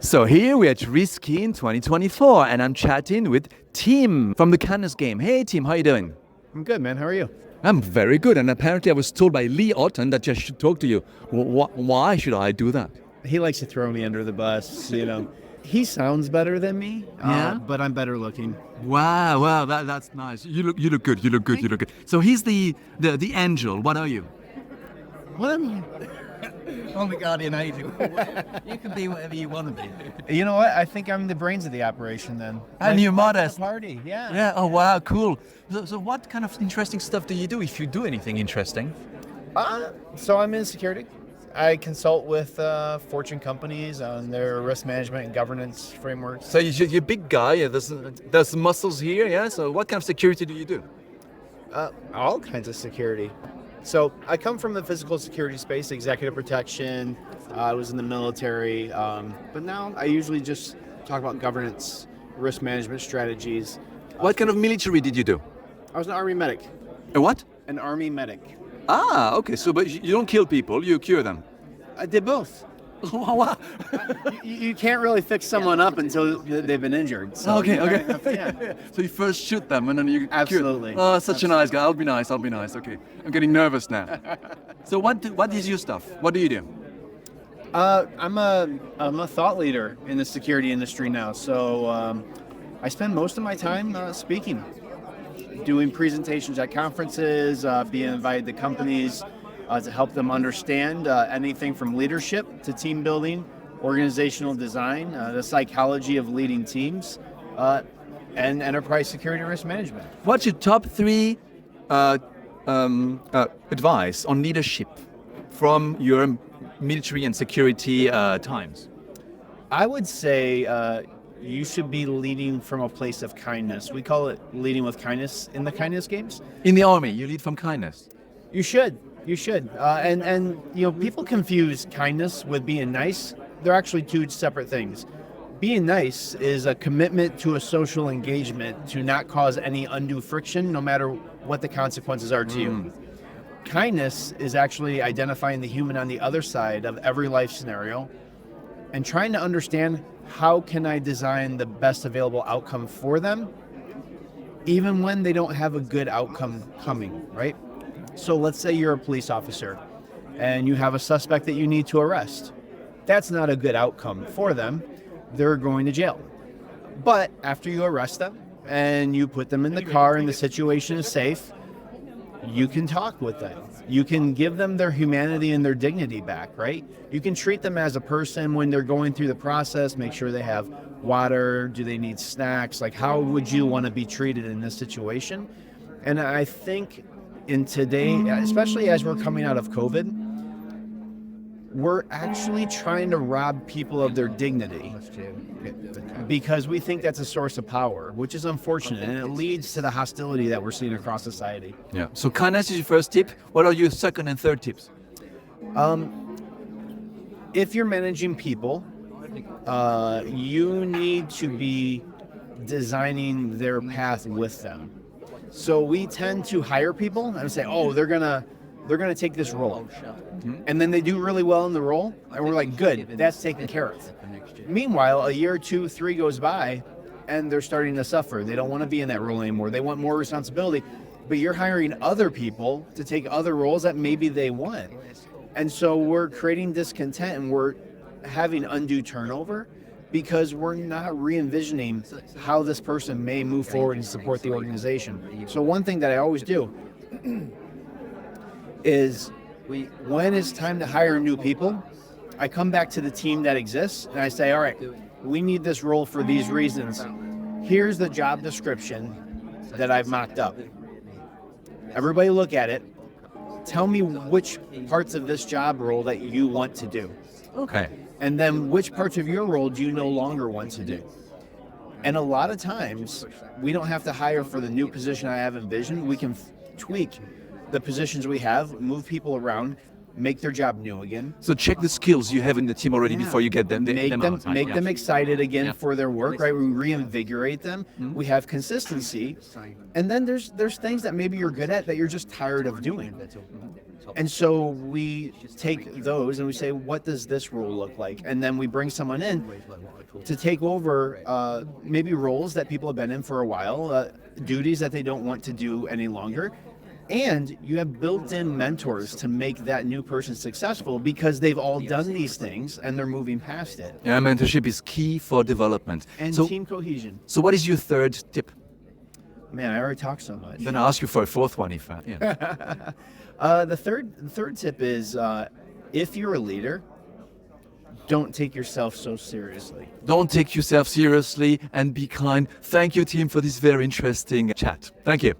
So here we're at Risky 2024, and I'm chatting with Tim from the Cannes game. Hey Tim, how you doing? I'm good, man. How are you? I'm very good, and apparently I was told by Lee Otten that I should talk to you. Why should I do that? He likes to throw me under the bus, you know. He sounds better than me, Yeah? but I'm better looking. Wow, that's nice. You look good. You look good. So he's the angel. What are you? What am I? I'm the guardian angel. You can be whatever you want to be. You know what? I think I'm the brains of the operation then. And you're modest. Party, yeah. Yeah. Oh wow, cool. So what kind of interesting stuff do you do if you do anything interesting? So I'm in security. I consult with Fortune companies on their risk management and governance frameworks. So you're a big guy. Yeah, there's muscles here. Yeah. So what kind of security do you do? All kinds of security. So I come from the physical security space, executive protection. I was in the military, but now I usually just talk about governance, risk management strategies. What kind of military did you do? I was an army medic. A what? An army medic. Ah, okay. So, but you don't kill people; you cure them. I did both. Wow. You can't really fix someone up until they've been injured. So Okay. yeah. So you first shoot them and then you Absolutely. cure. Oh, such a nice guy. I'll be nice. Okay. I'm getting nervous now. So what is your stuff? What do you do? I'm a thought leader in the security industry now. So I spend most of my time speaking, doing presentations at conferences, being invited to companies to help them understand anything from leadership to team building, organizational design, the psychology of leading teams, and enterprise security risk management. What's your top three advice on leadership from your military and security times? I would say you should be leading from a place of kindness. We call it leading with kindness in the kindness games. In the army, you lead from kindness. You should. And you know, people confuse kindness with being nice. They're actually two separate things. Being nice is a commitment to a social engagement to not cause any undue friction, no matter what the consequences are to you. Kindness is actually identifying the human on the other side of every life scenario and trying to understand how can I design the best available outcome for them, even when they don't have a good outcome coming, right? So let's say you're a police officer and you have a suspect that you need to arrest. That's not a good outcome for them. They're going to jail. But after you arrest them and you put them in the car and the situation is safe, you can talk with them. You can give them their humanity and their dignity back, right? You can treat them as a person when they're going through the process, make sure they have water, do they need snacks? Like, how would you want to be treated in this situation? And I think in today, especially as we're coming out of COVID, we're actually trying to rob people of their dignity because we think that's a source of power, which is unfortunate, and it leads to the hostility that we're seeing across society. Yeah. So kindness is your first tip. What are your second and third tips? If you're managing people, you need to be designing their path with them. So we tend to hire people and say, oh, they're gonna take this role. And then they do really well in the role, and we're like, good, that's taken care of. Meanwhile, a year, 2, 3 goes by, and they're starting to suffer. They don't want to be in that role anymore. They want more responsibility, but you're hiring other people to take other roles that maybe they want. And so we're creating discontent, and we're having undue turnover because we're not re-envisioning how this person may move forward and support the organization. So one thing that I always do is when it's time to hire new people, I come back to the team that exists and I say, all right, we need this role for these reasons. Here's the job description that I've mocked up. Everybody look at it. Tell me which parts of this job role that you want to do. Okay. And then which parts of your role do you no longer want to do? And a lot of times, we don't have to hire for the new position I have envisioned. We can tweak the positions we have, move people around, make their job new again. So check the skills you have in the team already before you get them. Make them outside. make Yeah. them excited again Yeah. for their work, right? We reinvigorate them. We have consistency, and then there's things that maybe you're good at that you're just tired of doing. And so we take those and we say, what does this role look like? And then we bring someone in to take over maybe roles that people have been in for a while, duties that they don't want to do any longer. And you have built-in mentors to make that new person successful because they've all done these things and they're moving past it. Yeah, mentorship is key for development. And So, team cohesion. so what is your third tip? Man, I already talked so much. Then I'll ask you for a fourth one if yeah. The third tip is if you're a leader, don't take yourself so seriously. Don't take yourself seriously and be kind. Thank you, team, for this very interesting chat. Thank you.